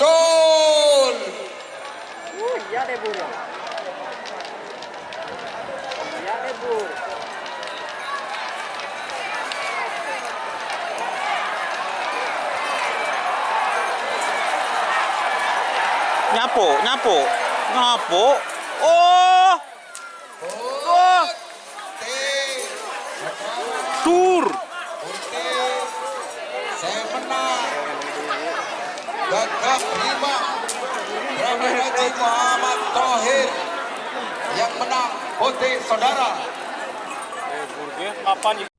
Col. Iya deh Bu. Iya deh Bu. Nyapu. Oh, tur. Saya menang. Gagah prima. Ramai Haji Muhammad Thohir yang menang. Pote saudara.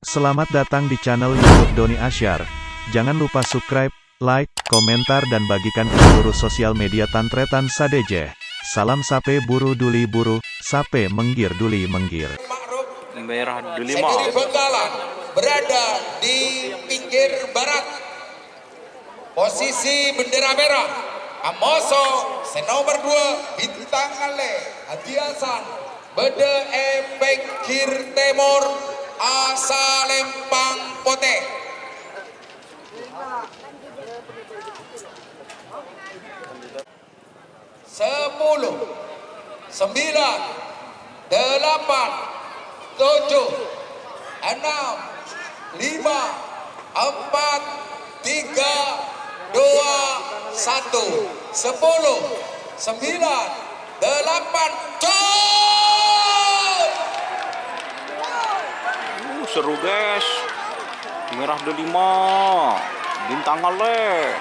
Selamat datang di channel YouTube Doni Asyar. Jangan lupa subscribe, like, komentar dan bagikan ke seluruh sosial media Tantretan Sadejeh. Salam sape buru duli buru, sape menggir duli menggir. Merah dulu Sendiri Bengkalan berada di pinggir barat. Posisi bendera merah. Amoso senomor 2 bintang ale Haji Hasan Bede Pengkir Timur Asa Lempang Pote. Sepuluh, 9, 8, 7, 6, 5, 4, 3, 2, 1, 10, 9, 8, col! Seru guys. Merah delima. Bintang ale.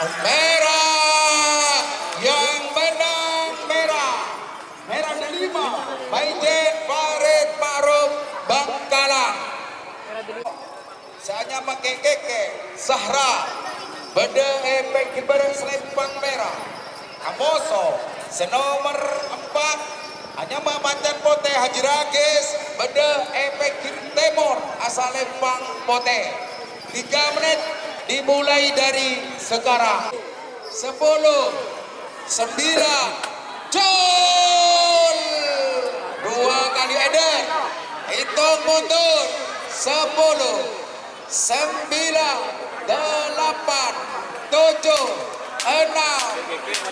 Merah yang menang merah delima Maijen Farid Ma'ruf Bangkalan. Saya pakai keke Sahra Bede Pengkir Bareng Selempang merah. Amoso senomor 4 hanya Macan Pote Haji Ragis Bede Pengkir Timur asal Lempang Pote. 3 menit dimulai dari sekarang. 10, 9, col! 2 kali eder. Hitung mundur. 10, 9, 8, 7, 6,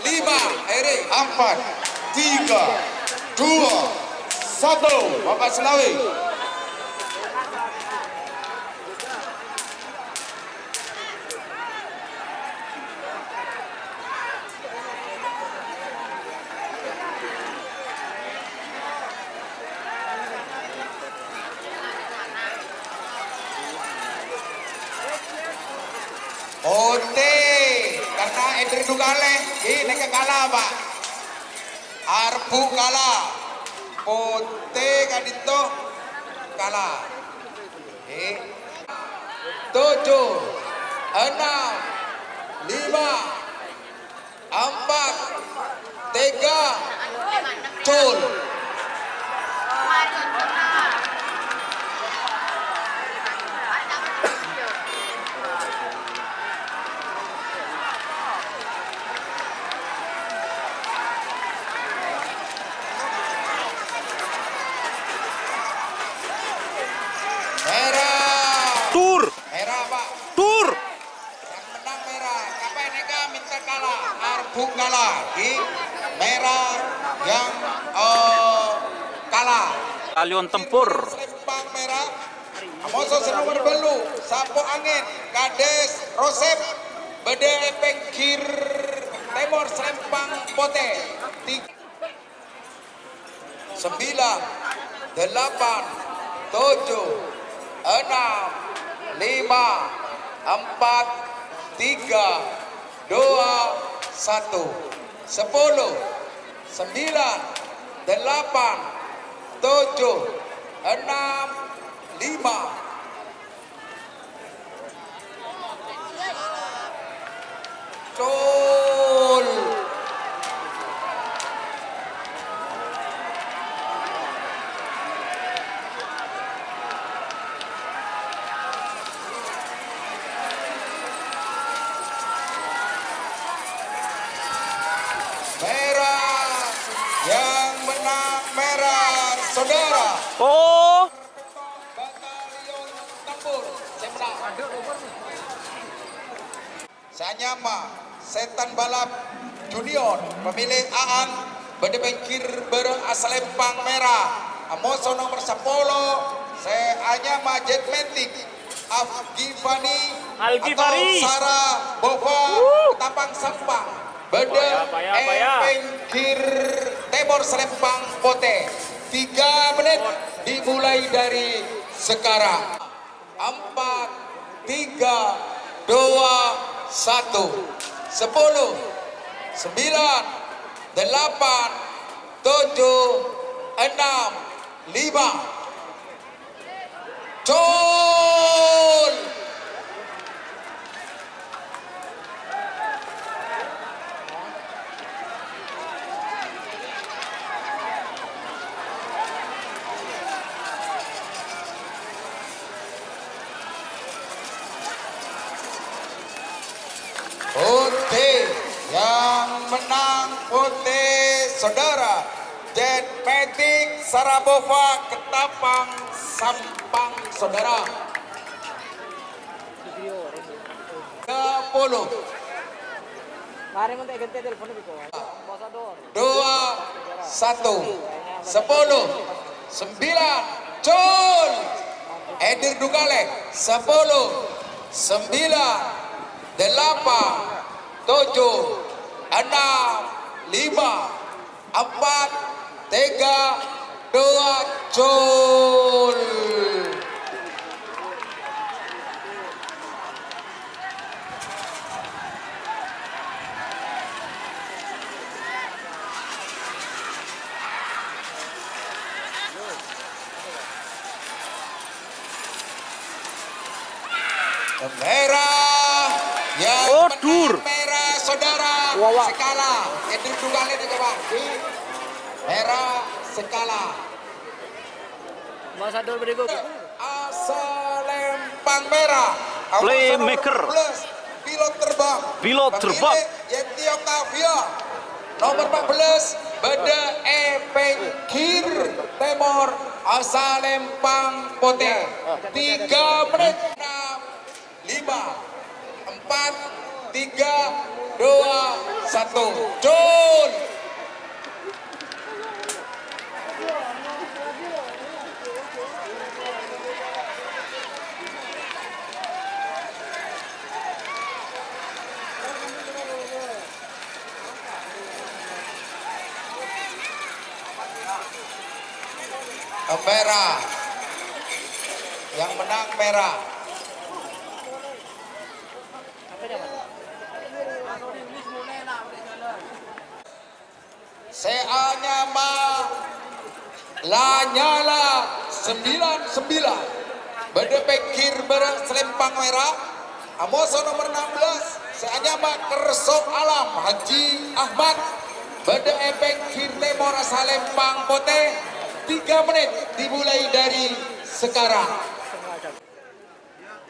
5, Eri 4, 3, 2, 1. Bapak Selawi. Ote karena Edri Dugale ini kalah Pak. Arbu kalah. Ote kadito kalah. 7, 6, 5, 4, 3, cul. Tur. Merah Pak. Tur. Yang menang merah. KPNK minta kalah. Arbu kalah. Merah yang kalah. Talion tempur. Selempang merah. Amoso senomor belu. Sapo angin. Kades Rosep. Bede Pengkir Timur Selempang Pote. 9, 8, 7, 6, 5, 4, 3, 2, 1, 10, 9, 8, 7, 6, 5. Col. Merah yang menang merah Oh, Batalion Tempur Semra. Sanyama Setan Balap Junior pemilik Aan berdepengkir berasalempang merah Amoso nomor 10 Seanyama Jetmatic Afgifani Algifari. atau Sara Bova Ketapang Sampang berde Payah. pengkir Timur Selempang Pote 3 menit dimulai dari sekarang 4 3 2 1 10 9 8 7 6 5 4 3 2 1 Col. Putih yang menang putih saudara Jetmatic Sarabova Ketapang Sampang saudara 10 Mari mo tayo ganti telepon ko. Ambassador. 2 1 10 9 Col Edir Dugale 10 9 8 7 6 5 4 3 2 1 Col. Merah yang Oh, menang dur. merah saudara Wawa. Sekala Edir Dugale nih kawan merah Sekala Ambassador berikut. Asalempang merah Playmaker. plus pilot terbang Pilot terbang. Yeti Octavia nomor 14 Beda Pengkir Timur Asalempang Pote 3 menit 6 5 4 3 2 1 Col. Merah yang menang merah Seanyama Lanyala 99 Bedepekir Selempang merah Amoso nomor 16 Seanyama Kerso Alam Haji Ahmad Bedepekir Timur Selempang Pote 3 menit dimulai dari sekarang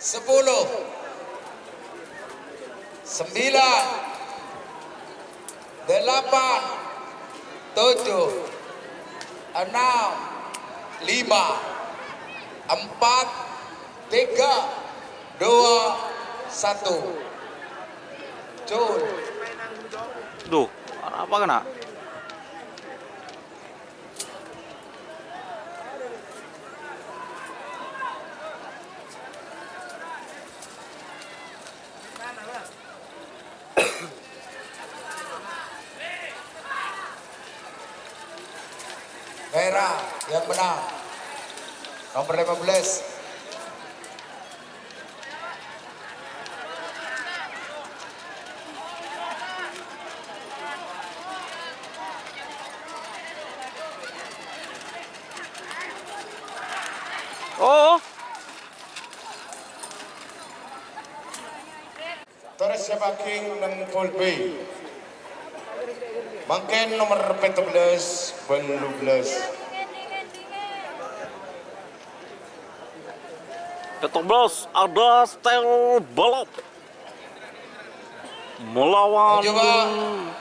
10 9 8 7 6 5 4 3 2 1 Cul. duh, apa kena? Merah yang menang nomor 15 Oh, Torres Sebaking ng Polby. Mangken nomor 14, 12. 14 ada style balap melawan Coba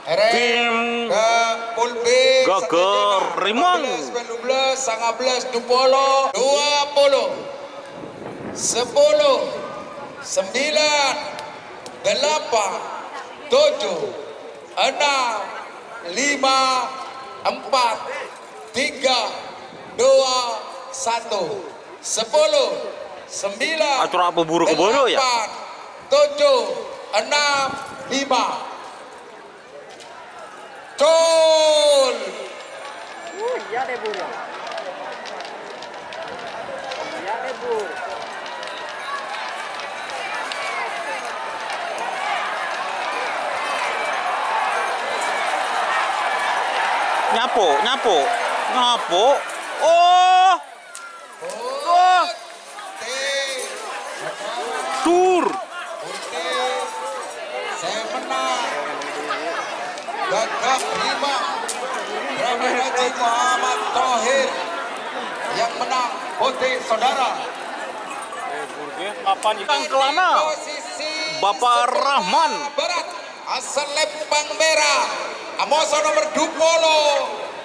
Eren tim ke pool B Gagar Rimang. 12, 19, 20, 20, 10, 9, 8, 7, 6, 5, 4, 3, 2, 1, 10, 9, Acara apa buru ke bodoh ya? 7, 6, 5. Gol! Iya deh bu. Iya deh bu. Nyapo, nyapo, nyapo. Oh, oh, tur. Saya menang. Gagah Rima. Rahman Haji Muhammad Thohir yang menang. Putih saudara. Yang kelana, Posisi Bapak sebelah Rahman. Barat. Asal Lempang Merah. Amoso nomor 20.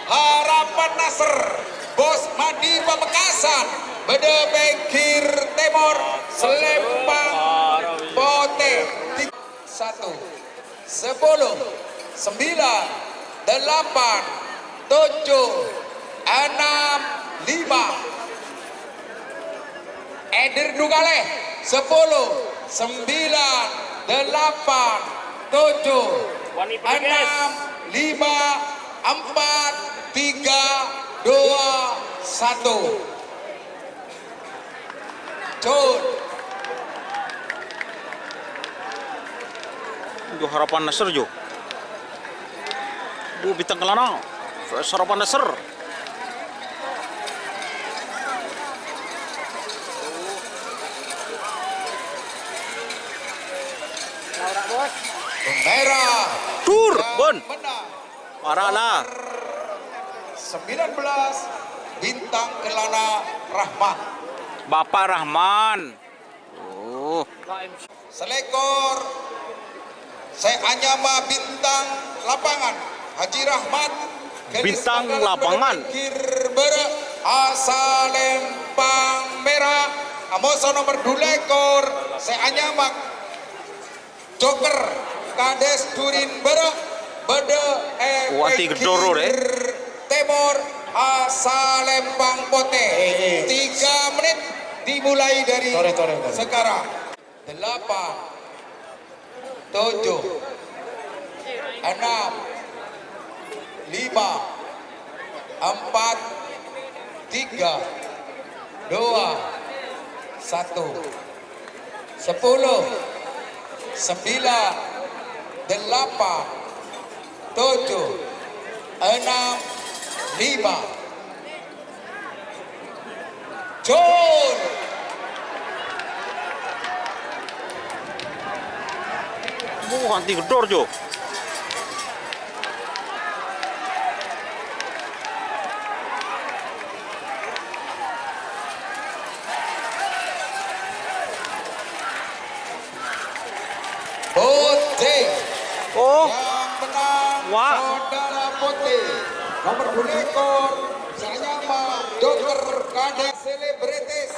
Harapan Nasr. Bos Madi Pamekasan. Bede Bengkir Timur. Selempang Pote. 1, 10, 9, 8, 7, 6, 5. Edir Dugale 10, 9, 8, 7, 6, 5, 4, 3, 2, 1. Jun. Jo harapan Nasr jo. Bu bintang kelana. Harapan Nasr. Laura bos. Merah. Tur, yang Bon. menang. Parah lah. 19 bintang kelana Rahmat. Bapak Rahman. Oh, Selekor saya Anyama bintang lapangan Haji Rahmat. Bintang lapangan. Kirbere asal Lempang Merah. Amoso nomor 2 lekor saya Anyama Joker Kades Turin Bere Bede Wati Gedoro deh. Timur asal Lempang Pote. 3 menit dimulai dari Tore. sekarang. 8, 7, 6, 5, 4, 3, 2, 1, 10, 9, 8, 7, 6, 5. Jol. bu anti gedor jo. Putih Oh, yang menang. Wah. Saudara Putih nomor 2 ekor Sanyama Joker Kades Selebritis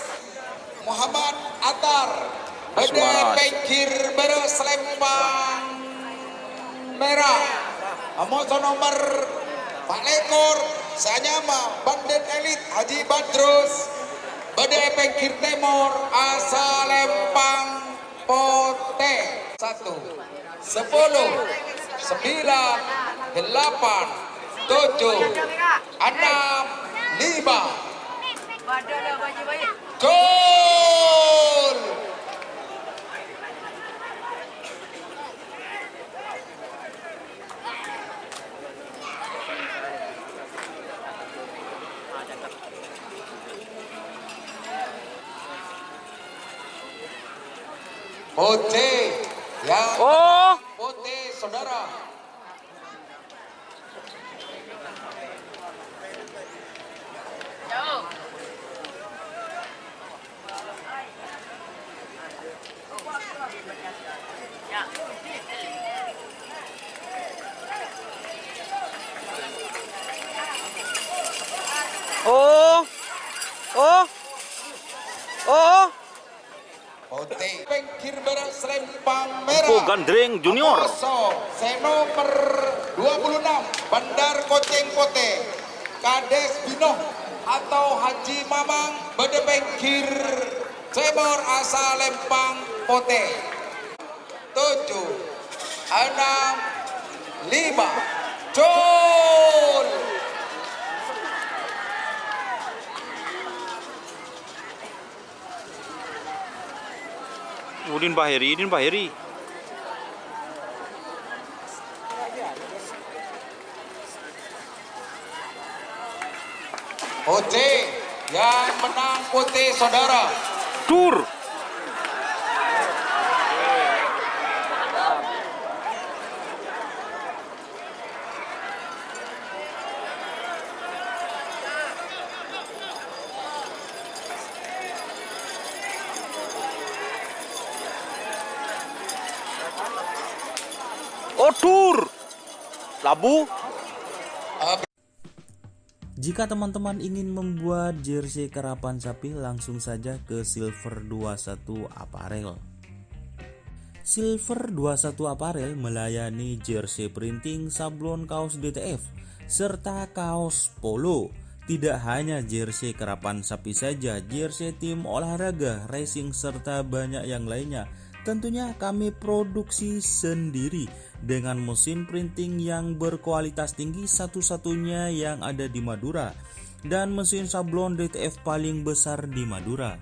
Muhammad Atar Bede Asmara. Pengkir Beres Lempang Merah. Amoso nomor 4 ekor Sanyama Bandit Elit Haji Badrus Bede Pengkir Timur asal Lempang Pote. 1, 10, 9, 8, 7, 6, 5. Gol! Putih yang oh, Putih saudara. Oh. Oh. Oh. Pote pengkir berak selempang Empu merah. Gandreng Junior. Kosong, nomor 26 Bandar Koceng Pote Kades Binoh atau Haji Mamang pada pengkir Cemor asal Lempang Pote 7 6 5 Col. Udin Bahiri. Pote yang menang Pote saudara. Tur. Oh, tur. Labu. Jika teman-teman ingin membuat jersey karapan sapi, langsung saja ke Silver 21 Apparel. Silver 21 Apparel melayani jersey printing, sablon kaos DTF, serta kaos polo. Tidak hanya jersey karapan sapi saja, jersey tim olahraga, racing, serta banyak yang lainnya. Tentunya kami produksi sendiri dengan mesin printing yang berkualitas tinggi, satu-satunya yang ada di Madura, dan mesin sablon DTF paling besar di Madura.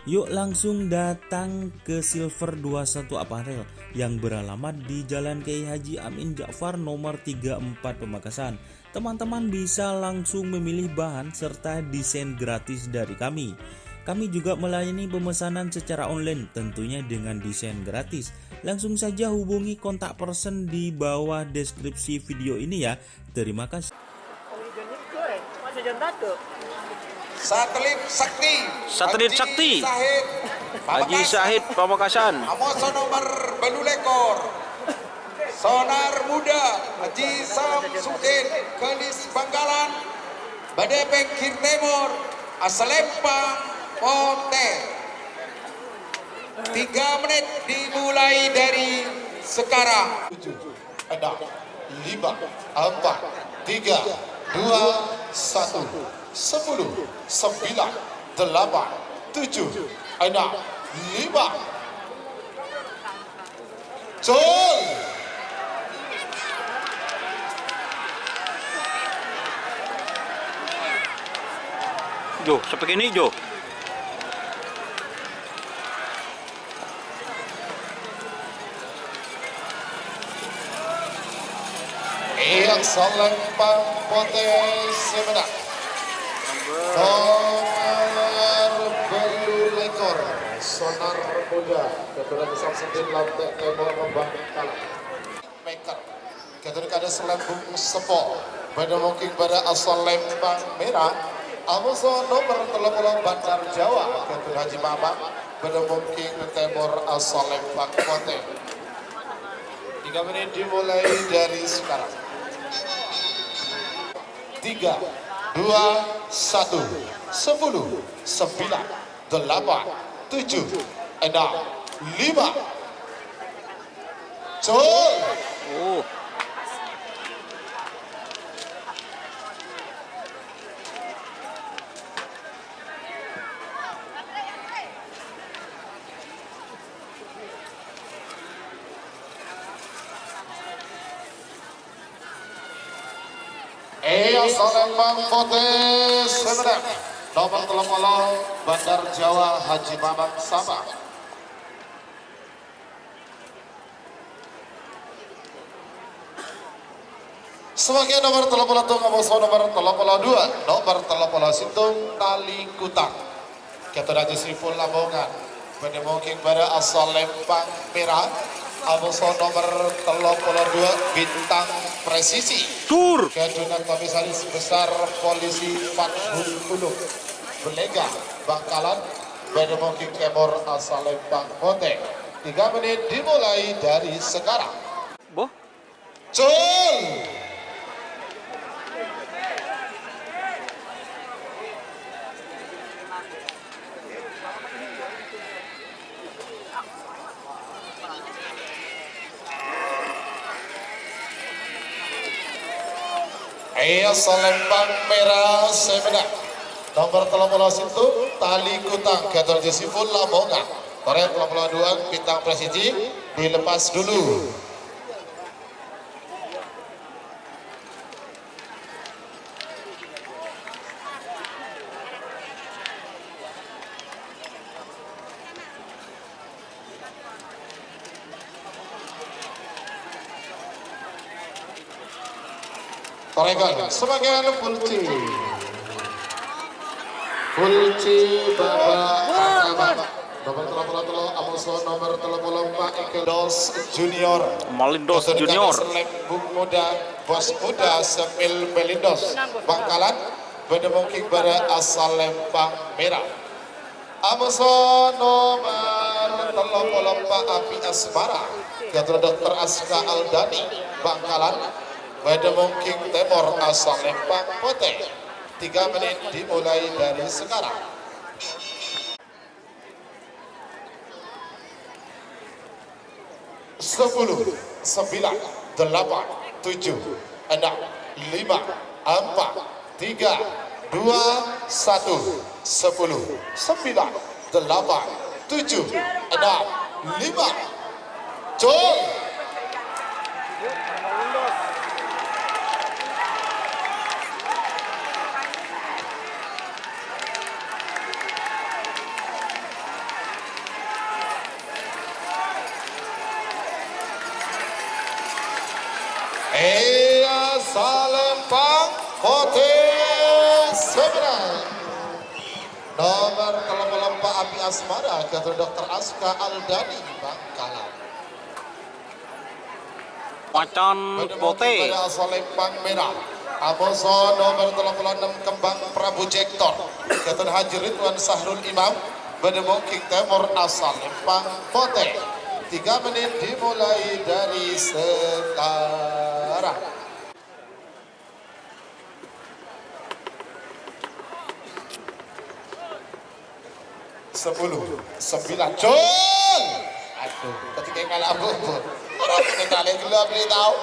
Yuk langsung datang ke Silver 21 Apparel yang beralamat di Jalan Kiai Haji Amin Ja'far nomor 34 Pamekasan. Teman-teman bisa langsung memilih bahan serta desain gratis dari kami. Kami juga melayani pemesanan secara online, tentunya dengan desain gratis. Langsung saja hubungi kontak person di bawah deskripsi video ini ya. Terima kasih. Satelit Sakti. Satelit Sakti. Haji Syahid Pamekasan. Amoso nomor belu lekor. Sonar muda Haji Samsudin Kelis Bangkalan. Badai Pengkir Timur Asalempang Pote. 3 menit dimulai dari sekarang. 7, 6, 5, 4, 3, 2, 1, 10, 9, 8, 7, 6, 5. Col. Jo, seperti ini Jo. Yang Selempang Pote semenang. Nomor belu lekor Sonar muda Ketua Samsudin Lantek Timur Membangkalan. Maker Ketua Kada Selembung Sepo pada mungkin pada asal Lempang Merah. Amoso nomor 30 Bandar Jawa Ketua Haji Mamang pada mungkin Timur asal Lempang Pote. 3 menit dimulai dari sekarang. 3, 2, 1, 10, 9, 8, 7, 6, 5. Col. Oh. Selempang Pote semenang. Nomor 30 Bandar Jawa Haji Mamang Sabah. Sebagai nomor 30 Amoso nomor 32 nomor 30 Sintung Tali Kutang Ketua Haji Sripul Lamongan pada mungkin pada asal Lempang Merah. Amoso nomor 32 Bintang Presisi Tur. Ketua Komisaris Besar Polisi Fathul Ulum Belega Bangkalan pada mungkin Kemor asal Lempang Pote. 3 menit dimulai dari sekarang. Boh. Col. Salembang merah sebelah nomor 13 itu tali kutang Gator Jesiful Lamongan Toret 82 bintang presidi dilepas dulu. Toregan sebagai Pulci Babak nomor 33 Amuso nomor 34 Ekedos Junior Malindos Junior. Selembung muda bos muda Semil Melindos Bangkalan Bedemongking Bara asal Lempang Merah. Amuso nomor 34 Api Asmara Gator Dr. Aska Aldani Bangkalan Bedemongking Temor asal Lempang Pote. 3 menit dimulai dari sekarang. 10, 9, 8, 7, 6, 5, 4, 3, 2, 1, 10, 9, 8, 7, 6, 5, Jol. Salembang Pote sebenarnya nomor 34 Api Asmara Gator Dr. Aska Aldani Bangkalan Macan Pote. Salembang merah Amoso nomor 36 Kembang Prabu Jektor Gator Haji Ridwan Sahrul Imam Bedemongking Temor asal Lempang Pote. 3 menit dimulai dari sekarang. 10, 9, Jol. Aduh, ketika kalah bubur. Orang ketika gila beli tahu.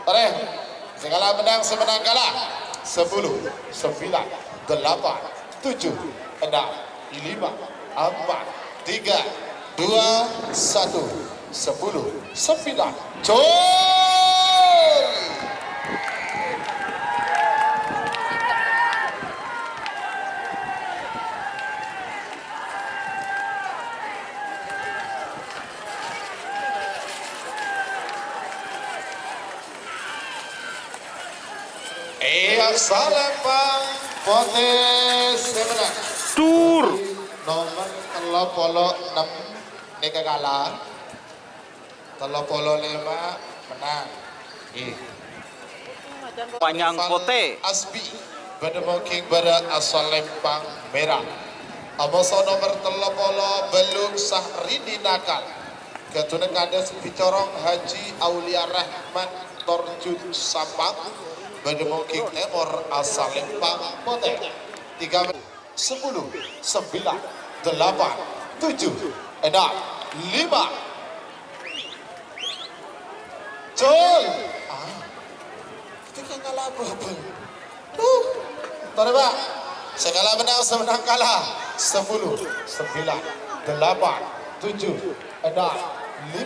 Ore, segala menang semenang kalah. 10, 9, 8, 7, 6, 5, 4, 3, 2, 1, 10, 9, Jol. Salembang Pote sebenarnya Tur. nomor 36 neka kalah 35 menang Panjang Pote. Asbi Bedemongking Barat asal Lempang Merah Amoso nomor 30 Belum Sahrini Nakal Ketunan Kades Bicorong Haji Aulia Rahman Torjun Sapang Bedemongking Temor asal Lempang Pote. 3 10, 9, 8, 7, 6, 5 Jol. Kita kalah berapa? Tahu Pak? Segala menang semenang kalah. 10, 9, 8, 7, 6, 5, 4,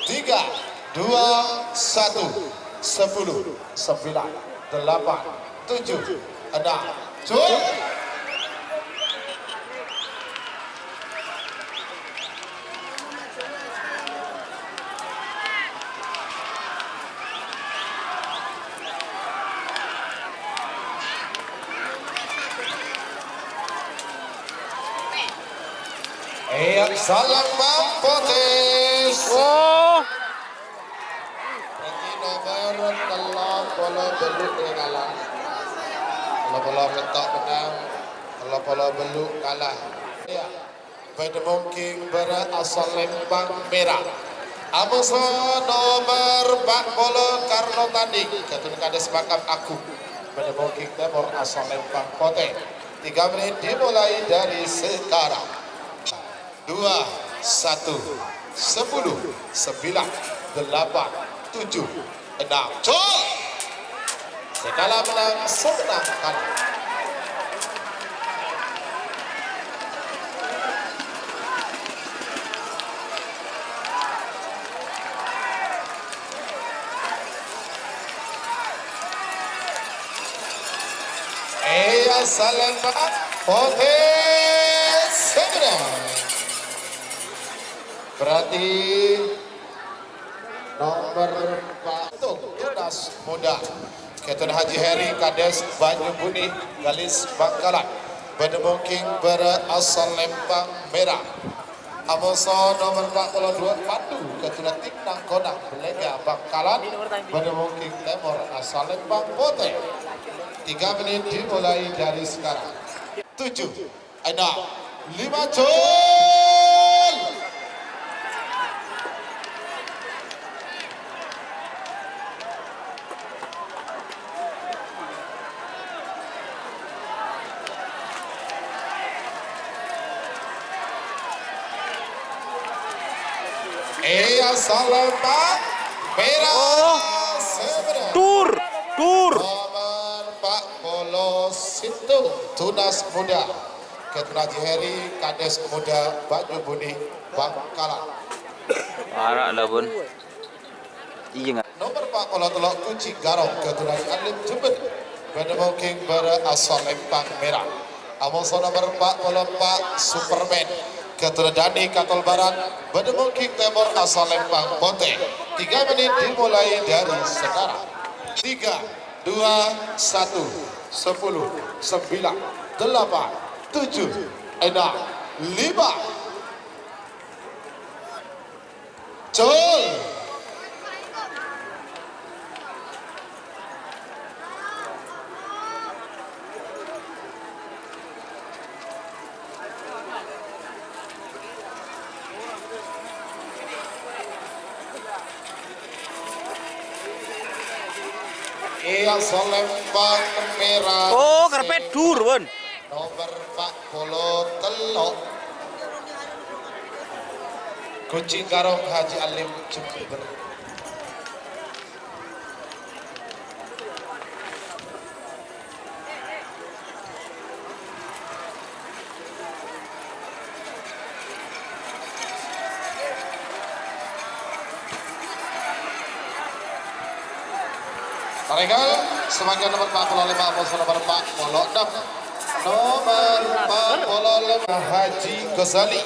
3, 2, 1, 10, 9, 8, 7, 6, Jol. Salembang Pote. Oh, Ini nomor 30 beluk dia kalah. 30 petak menang, 30 beluk kalah. Ya. Bedemongking Barat asal Lempang Merah. Amoso nomor 40 Karno Tanding. Ketun Kades Bakam Aku. Bedemongking Temor asal Lempang Pote. 3 menit dimulai dari sekarang. 2, 1, 10, 9, 8, 7, 6, Jol. Segala menang senang kalah. Salemba Pote Segera. Berarti nomor 4 Tunas Muda Ketun Haji Heri Kades Banyu Buni Galis Bangkalan Bedemungking berasal Lembang Merah. Amoso nomor 42 Pandu Ketun Tinang Konang Belega Bangkalan Bedemungking Timur asal Lembang Pote. 3 menit dimulai dari sekarang. 7, 6, 5, Jol! Salemba Merah. Tur. Nomor 40 Situ Tunas Muda Ketun Haji Heri Kades Muda Banyu Buni Bangkalan. Arak lah pun. Iya nggak? Nomor 43 Kucing Garong Ketun Haji Alim Jember Bedemungking berasal Lembang Merah. Amoso nomor 44 Superman Ketun Dani Katol Barat Bedemungking Timur asal Lembang Pote. 3 menit dimulai dari sekarang. 3, 2, 1, 10, 9, 8, 7, 6, 5, Jol! Lembang Merah. Oh, karpet dur pun. Nomor 40 Kucing Garong Haji Alim Jember. Mereka sebagian nomor 45 Amoso nomor 46 nomor 45 Haji Ghazali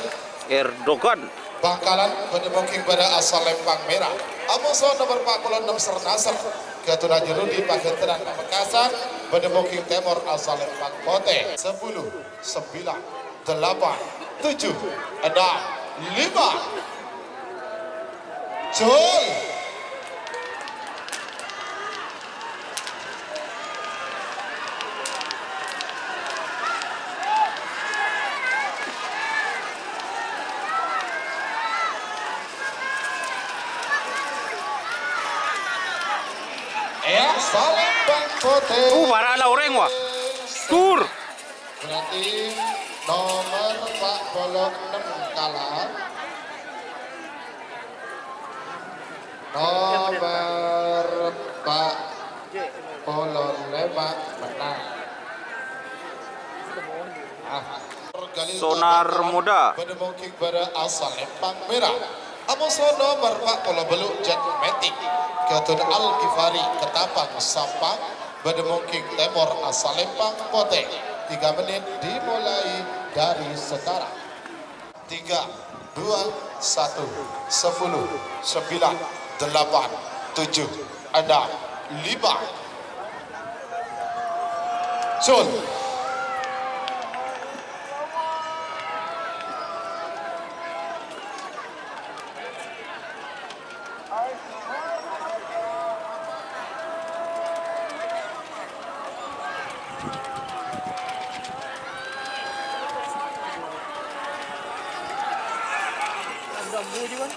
Erdogan. Bangkalan Bedemungking pada asal Lembang Merah. Amoso nomor 46 Sernasar Ketun Haji Rudi Pagenteran Pamekasan Bedemungking Timur asal Lembang Pote. 10, 9, 8, 7, 6, 5, Jol! Salembang Pote. Para lah orang wah. Tur. Berarti nomor 46 kalah. Nomor 45 menang. Sonar Muda. Bedemungking berasal Lembang Merah. Amoso nomor 40 Beluk Jet Matic Ketun Al-Ghifari Ketapang Sampang Bedemungking Timur asal Lembang Pote. 3 menit dimulai dari sekarang. 3, 2, 1, 10, 9, 8, 7, 6, 5, Jol!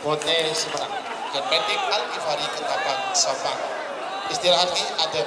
Pote Semarang dan Metik Al-Ghifari Ketapang Sampang. Istirahat ini ada